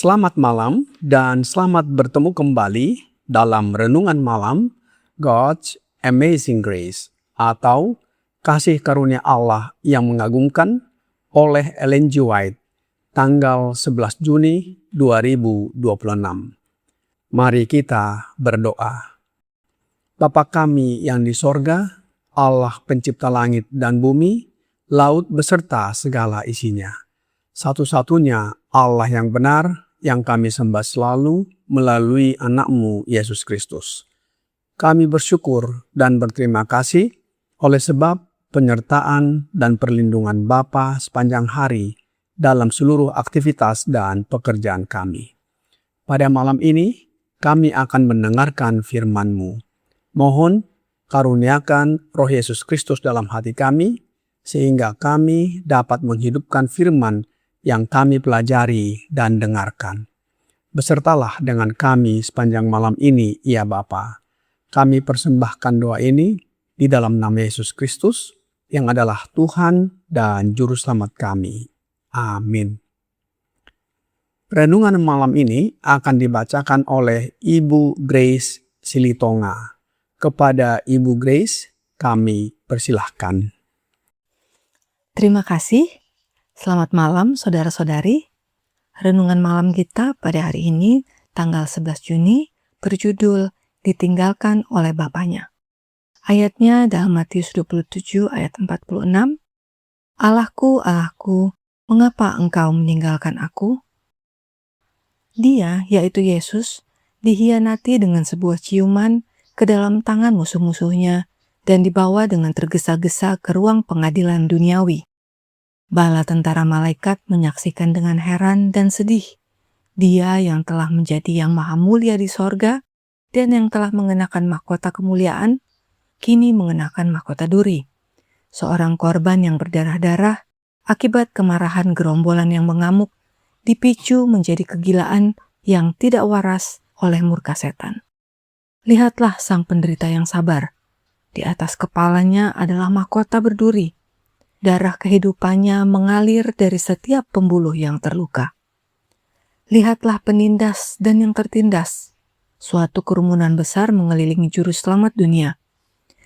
Selamat malam dan selamat bertemu kembali dalam Renungan Malam God's Amazing Grace atau Kasih Karunia Allah yang Mengagumkan oleh Ellen G. White, tanggal 11 Juni 2026. Mari kita berdoa. Bapa kami yang di sorga, Allah pencipta langit dan bumi, laut beserta segala isinya. Satu-satunya Allah yang benar, yang kami sembah selalu melalui anak-Mu Yesus Kristus. Kami bersyukur dan berterima kasih oleh sebab penyertaan dan perlindungan Bapa sepanjang hari dalam seluruh aktivitas dan pekerjaan kami. Pada malam ini, kami akan mendengarkan firman-Mu. Mohon karuniakan Roh Yesus Kristus dalam hati kami, sehingga kami dapat menghidupkan firman yang kami pelajari dan dengarkan. Besertalah dengan kami sepanjang malam ini, ya Bapa. Kami persembahkan doa ini di dalam nama Yesus Kristus, yang adalah Tuhan dan Juru Selamat kami. Amin. Renungan malam ini akan dibacakan oleh Ibu Grace Silitonga. Kepada Ibu Grace, kami persilahkan. Terima kasih. Selamat malam saudara-saudari. Renungan malam kita pada hari ini, tanggal 11 Juni, berjudul Ditinggalkan oleh Bapaknya. Ayatnya dalam Matius 27 ayat 46. Allahku, Allahku, mengapa engkau meninggalkan aku? Dia, yaitu Yesus, dihianati dengan sebuah ciuman ke dalam tangan musuh-musuhnya dan dibawa dengan tergesa-gesa ke ruang pengadilan duniawi. Bala tentara malaikat menyaksikan dengan heran dan sedih. Dia yang telah menjadi yang maha mulia di sorga dan yang telah mengenakan mahkota kemuliaan, kini mengenakan mahkota duri. Seorang korban yang berdarah-darah akibat kemarahan gerombolan yang mengamuk, dipicu menjadi kegilaan yang tidak waras oleh murka setan. Lihatlah sang penderita yang sabar. Di atas kepalanya adalah mahkota berduri. Darah kehidupannya mengalir dari setiap pembuluh yang terluka. Lihatlah penindas dan yang tertindas. Suatu kerumunan besar mengelilingi juru selamat dunia.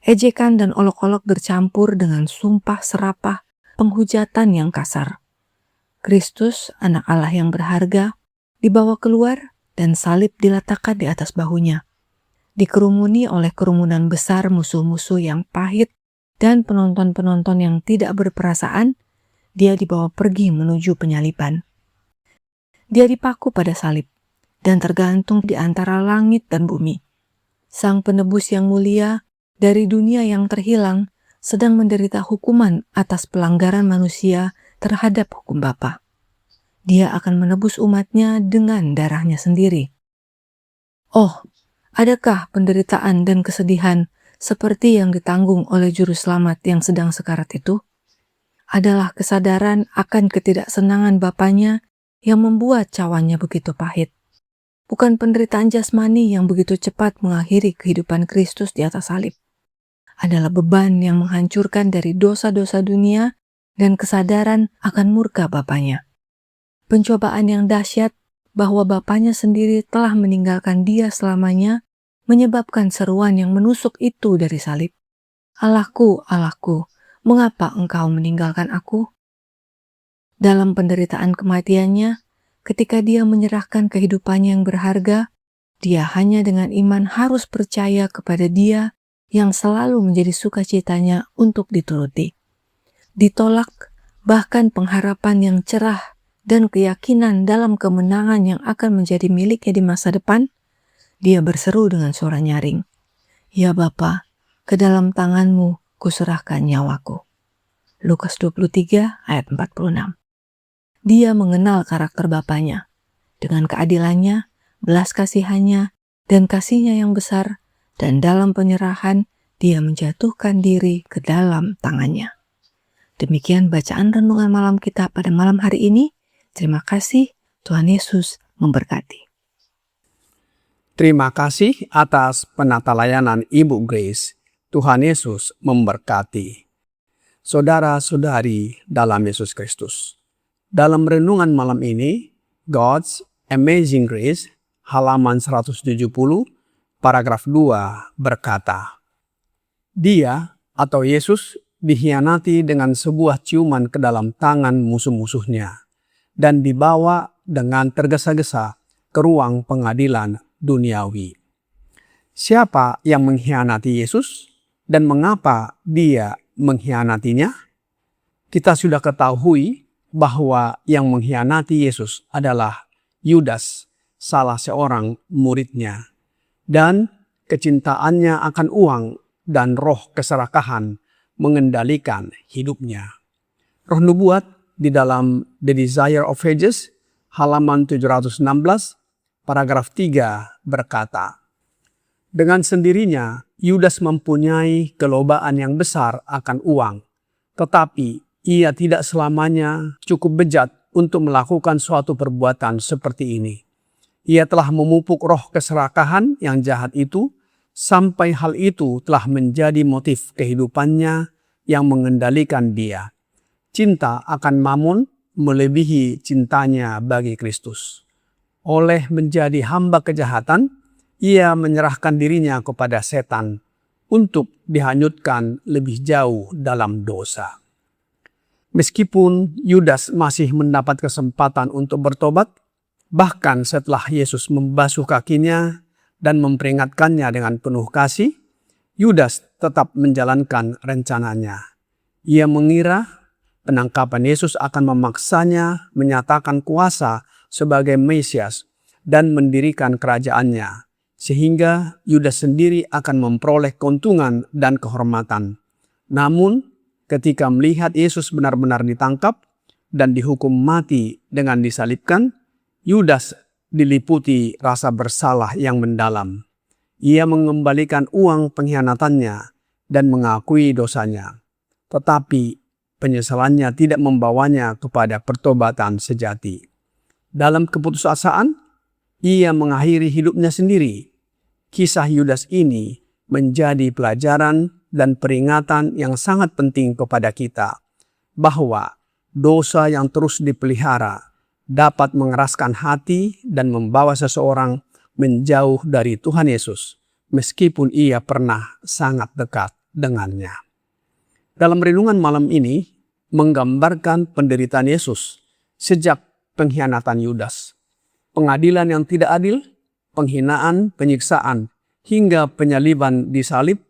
Ejekan dan olok-olok bercampur dengan sumpah serapah, penghujatan yang kasar. Kristus, anak Allah yang berharga, dibawa keluar dan salib diletakkan di atas bahunya. Dikerumuni oleh kerumunan besar musuh-musuh yang pahit dan penonton-penonton yang tidak berperasaan, dia dibawa pergi menuju penyaliban. Dia dipaku pada salib dan tergantung di antara langit dan bumi. Sang penebus yang mulia dari dunia yang terhilang sedang menderita hukuman atas pelanggaran manusia terhadap hukum Bapa. Dia akan menebus umatnya dengan darahnya sendiri. Oh, adakah penderitaan dan kesedihan seperti yang ditanggung oleh Juru Selamat yang sedang sekarat itu? Adalah kesadaran akan ketidaksenangan Bapaknya yang membuat cawanya begitu pahit. Bukan penderitaan jasmani yang begitu cepat mengakhiri kehidupan Kristus di atas salib. Adalah beban yang menghancurkan dari dosa-dosa dunia dan kesadaran akan murka Bapaknya. Pencobaan yang dahsyat bahwa Bapaknya sendiri telah meninggalkan dia selamanya menyebabkan seruan yang menusuk itu dari salib. Allahku, Allahku, mengapa engkau meninggalkan aku? Dalam penderitaan kematiannya, ketika dia menyerahkan kehidupannya yang berharga, dia hanya dengan iman harus percaya kepada dia yang selalu menjadi sukacitanya untuk dituruti. Ditolak bahkan pengharapan yang cerah dan keyakinan dalam kemenangan yang akan menjadi miliknya di masa depan, dia berseru dengan suara nyaring, "Ya Bapa, ke dalam tangan-Mu kuserahkan nyawaku." Lukas 23 ayat 46. Dia mengenal karakter Bapaknya. Dengan keadilannya, belas kasihannya, dan kasihnya yang besar, dan dalam penyerahan, dia menjatuhkan diri ke dalam tangannya. Demikian bacaan renungan malam kita pada malam hari ini. Terima kasih, Tuhan Yesus memberkati. Terima kasih atas penata layanan Ibu Grace. Tuhan Yesus memberkati. Saudara-saudari dalam Yesus Kristus. Dalam renungan malam ini, God's Amazing Grace, halaman 170, paragraf 2 berkata, Dia atau Yesus dikhianati dengan sebuah ciuman ke dalam tangan musuh-musuhnya dan dibawa dengan tergesa-gesa ke ruang pengadilan duniawi. Siapa yang mengkhianati Yesus dan mengapa dia mengkhianatinya? Kita sudah ketahui bahwa yang mengkhianati Yesus adalah Yudas, salah seorang muridnya, dan kecintaannya akan uang dan roh keserakahan mengendalikan hidupnya. Roh nubuat di dalam The Desire of Ages, halaman 716, paragraf 3 berkata, Dengan sendirinya, Yudas mempunyai kelobaan yang besar akan uang, tetapi ia tidak selamanya cukup bejat untuk melakukan suatu perbuatan seperti ini. Ia telah memupuk roh keserakahan yang jahat itu, sampai hal itu telah menjadi motif kehidupannya yang mengendalikan dia. Cinta akan mammon melebihi cintanya bagi Kristus. Oleh menjadi hamba kejahatan, ia menyerahkan dirinya kepada setan untuk dihanyutkan lebih jauh dalam dosa. Meskipun Yudas masih mendapat kesempatan untuk bertobat, bahkan setelah Yesus membasuh kakinya dan memperingatkannya dengan penuh kasih, Yudas tetap menjalankan rencananya. Ia mengira penangkapan Yesus akan memaksanya menyatakan kuasa sebagai Mesias dan mendirikan kerajaannya, sehingga Yudas sendiri akan memperoleh keuntungan dan kehormatan. Namun, ketika melihat Yesus benar-benar ditangkap dan dihukum mati dengan disalibkan, Yudas diliputi rasa bersalah yang mendalam. Ia mengembalikan uang pengkhianatannya dan mengakui dosanya. Tetapi penyesalannya tidak membawanya kepada pertobatan sejati. Dalam keputusasaan, ia mengakhiri hidupnya sendiri. Kisah Yudas ini menjadi pelajaran dan peringatan yang sangat penting kepada kita, bahwa dosa yang terus dipelihara dapat mengeraskan hati dan membawa seseorang menjauh dari Tuhan Yesus, meskipun ia pernah sangat dekat dengannya. Dalam renungan malam ini, menggambarkan penderitaan Yesus sejak pengkhianatan Yudas, pengadilan yang tidak adil, penghinaan, penyiksaan, hingga penyaliban di salib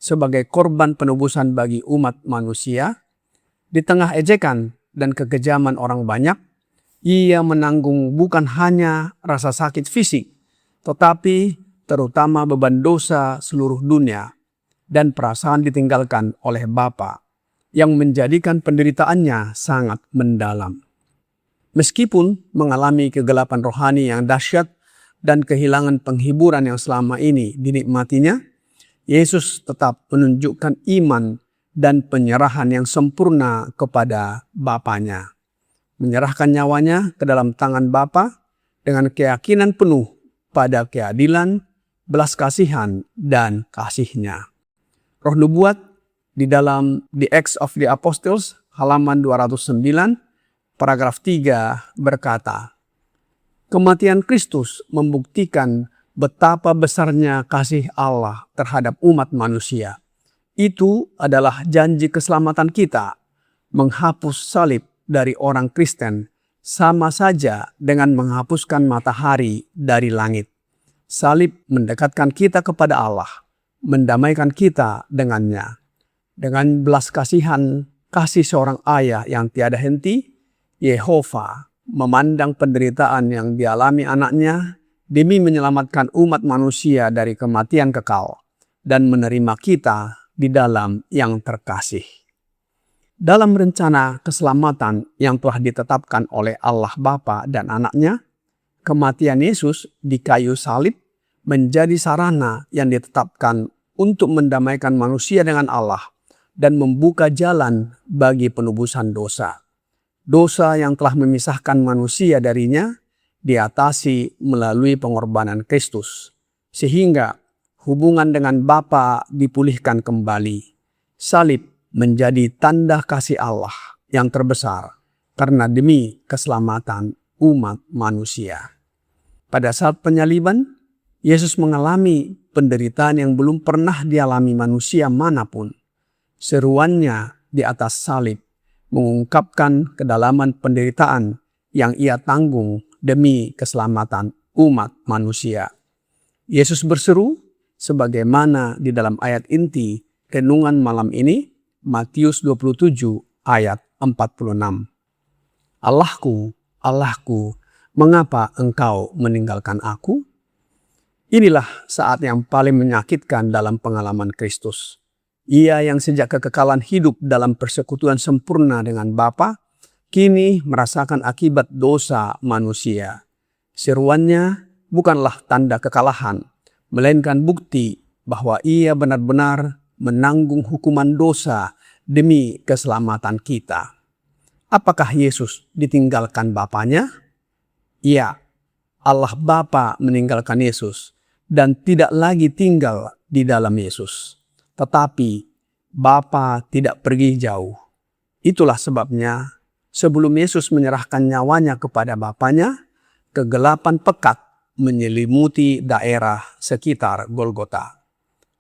sebagai korban penebusan bagi umat manusia. Di tengah ejekan dan kekejaman orang banyak, ia menanggung bukan hanya rasa sakit fisik, tetapi terutama beban dosa seluruh dunia dan perasaan ditinggalkan oleh Bapa yang menjadikan penderitaannya sangat mendalam. Meskipun mengalami kegelapan rohani yang dahsyat dan kehilangan penghiburan yang selama ini dinikmatinya, Yesus tetap menunjukkan iman dan penyerahan yang sempurna kepada Bapanya. Menyerahkan nyawanya ke dalam tangan Bapa dengan keyakinan penuh pada keadilan, belas kasihan, dan kasih-Nya. Roh nubuat di dalam The Acts of the Apostles, halaman 209, paragraf 3 berkata, Kematian Kristus membuktikan betapa besarnya kasih Allah terhadap umat manusia. Itu adalah janji keselamatan kita. Menghapus salib dari orang Kristen sama saja dengan menghapuskan matahari dari langit. Salib mendekatkan kita kepada Allah, mendamaikan kita dengannya. Dengan belas kasihan, kasih seorang ayah yang tiada henti, Yehova memandang penderitaan yang dialami anaknya demi menyelamatkan umat manusia dari kematian kekal dan menerima kita di dalam yang terkasih. Dalam rencana keselamatan yang telah ditetapkan oleh Allah Bapa dan anaknya, kematian Yesus di kayu salib menjadi sarana yang ditetapkan untuk mendamaikan manusia dengan Allah dan membuka jalan bagi penebusan dosa. Dosa yang telah memisahkan manusia darinya diatasi melalui pengorbanan Kristus, sehingga hubungan dengan Bapa dipulihkan kembali. Salib menjadi tanda kasih Allah yang terbesar karena demi keselamatan umat manusia. Pada saat penyaliban, Yesus mengalami penderitaan yang belum pernah dialami manusia manapun. Seruannya di atas salib mengungkapkan kedalaman penderitaan yang ia tanggung demi keselamatan umat manusia. Yesus berseru sebagaimana di dalam ayat inti renungan malam ini, Matius 27 ayat 46. Allahku, Allahku, mengapa engkau meninggalkan aku? Inilah saat yang paling menyakitkan dalam pengalaman Kristus. Ia yang sejak kekekalan hidup dalam persekutuan sempurna dengan Bapa, kini merasakan akibat dosa manusia. Seruannya bukanlah tanda kekalahan, melainkan bukti bahwa ia benar-benar menanggung hukuman dosa demi keselamatan kita. Apakah Yesus ditinggalkan Bapanya? Ya, Allah Bapa meninggalkan Yesus dan tidak lagi tinggal di dalam Yesus. Tetapi Bapa tidak pergi jauh. Itulah sebabnya sebelum Yesus menyerahkan nyawanya kepada Bapanya, kegelapan pekat menyelimuti daerah sekitar Golgota.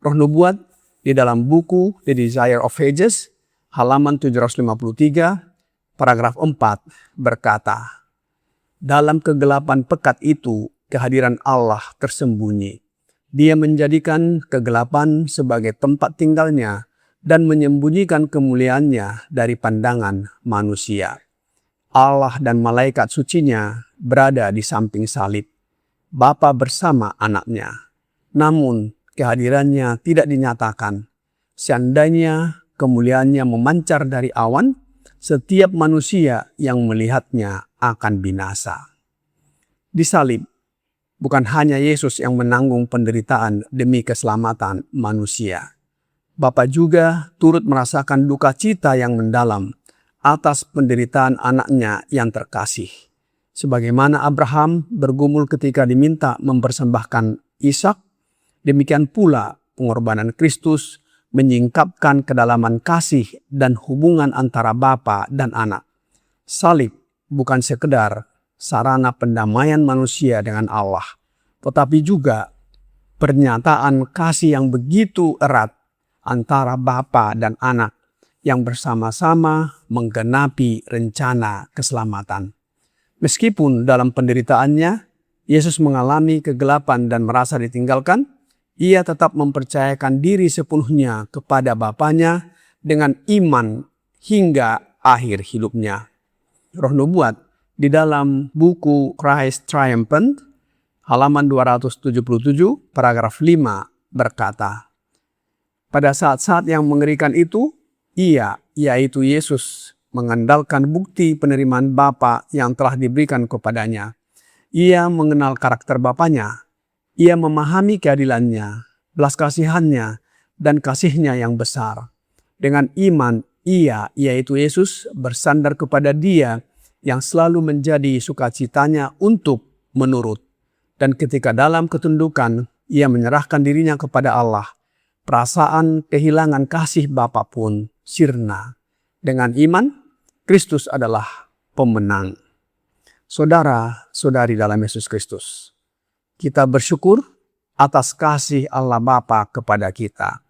Roh Nubuat di dalam buku The Desire of Ages, halaman 753, paragraf 4 berkata, dalam kegelapan pekat itu, kehadiran Allah tersembunyi. Dia menjadikan kegelapan sebagai tempat tinggalnya dan menyembunyikan kemuliaannya dari pandangan manusia. Allah dan malaikat sucinya berada di samping salib, Bapa bersama anaknya. Namun kehadirannya tidak dinyatakan. Seandainya kemuliaannya memancar dari awan, setiap manusia yang melihatnya akan binasa. Di salib, bukan hanya Yesus yang menanggung penderitaan demi keselamatan manusia. Bapa juga turut merasakan duka cita yang mendalam atas penderitaan anaknya yang terkasih. Sebagaimana Abraham bergumul ketika diminta mempersembahkan Ishak, demikian pula pengorbanan Kristus menyingkapkan kedalaman kasih dan hubungan antara Bapa dan anak. Salib bukan sekedar sarana pendamaian manusia dengan Allah, tetapi juga pernyataan kasih yang begitu erat antara Bapa dan anak yang bersama-sama menggenapi rencana keselamatan. Meskipun dalam penderitaannya, Yesus mengalami kegelapan dan merasa ditinggalkan, ia tetap mempercayakan diri sepenuhnya kepada Bapanya dengan iman hingga akhir hidupnya. Roh Nubuat di dalam buku Christ Triumphant, halaman 277, paragraf 5 berkata, pada saat-saat yang mengerikan itu, ia, yaitu Yesus, mengandalkan bukti penerimaan Bapa yang telah diberikan kepadanya. Ia mengenal karakter Bapanya. Ia memahami keadilannya, belas kasihannya, dan kasihnya yang besar. Dengan iman, ia, yaitu Yesus, bersandar kepada Dia yang selalu menjadi sukacitanya untuk menurut. Dan ketika dalam ketundukan, ia menyerahkan dirinya kepada Allah. Perasaan kehilangan kasih Bapa pun sirna. Dengan iman, Kristus adalah pemenang. Saudara-saudari dalam Yesus Kristus, kita bersyukur atas kasih Allah Bapa kepada kita.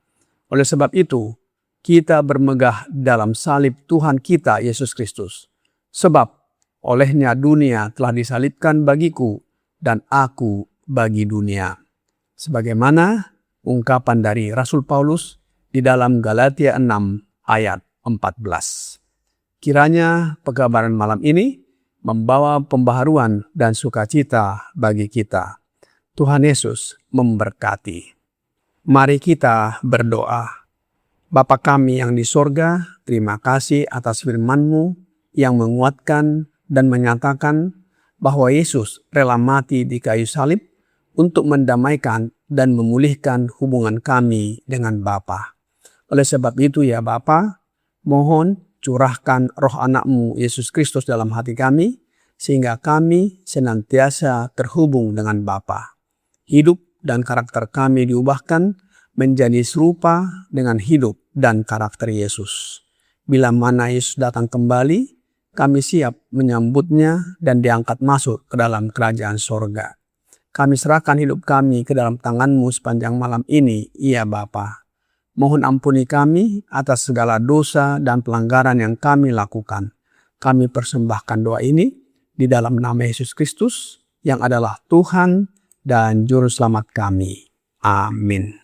Oleh sebab itu, kita bermegah dalam salib Tuhan kita Yesus Kristus. Sebab olehnya dunia telah disalibkan bagiku dan aku bagi dunia. Sebagaimana ungkapan dari Rasul Paulus di dalam Galatia 6 ayat 14. Kiranya pekabaran malam ini membawa pembaharuan dan sukacita bagi kita. Tuhan Yesus memberkati. Mari kita berdoa. Bapa kami yang di sorga, terima kasih atas firman-Mu yang menguatkan dan menyatakan bahwa Yesus rela mati di kayu salib untuk mendamaikan dan memulihkan hubungan kami dengan Bapa. Oleh sebab itu ya Bapa, mohon curahkan roh anak-Mu Yesus Kristus dalam hati kami, sehingga kami senantiasa terhubung dengan Bapa. Hidup dan karakter kami diubahkan menjadi serupa dengan hidup dan karakter Yesus. Bila mana Yesus datang kembali, kami siap menyambutnya dan diangkat masuk ke dalam kerajaan sorga. Kami serahkan hidup kami ke dalam tangan-Mu sepanjang malam ini, ya Bapa. Mohon ampuni kami atas segala dosa dan pelanggaran yang kami lakukan. Kami persembahkan doa ini di dalam nama Yesus Kristus yang adalah Tuhan dan Juru Selamat kami. Amin.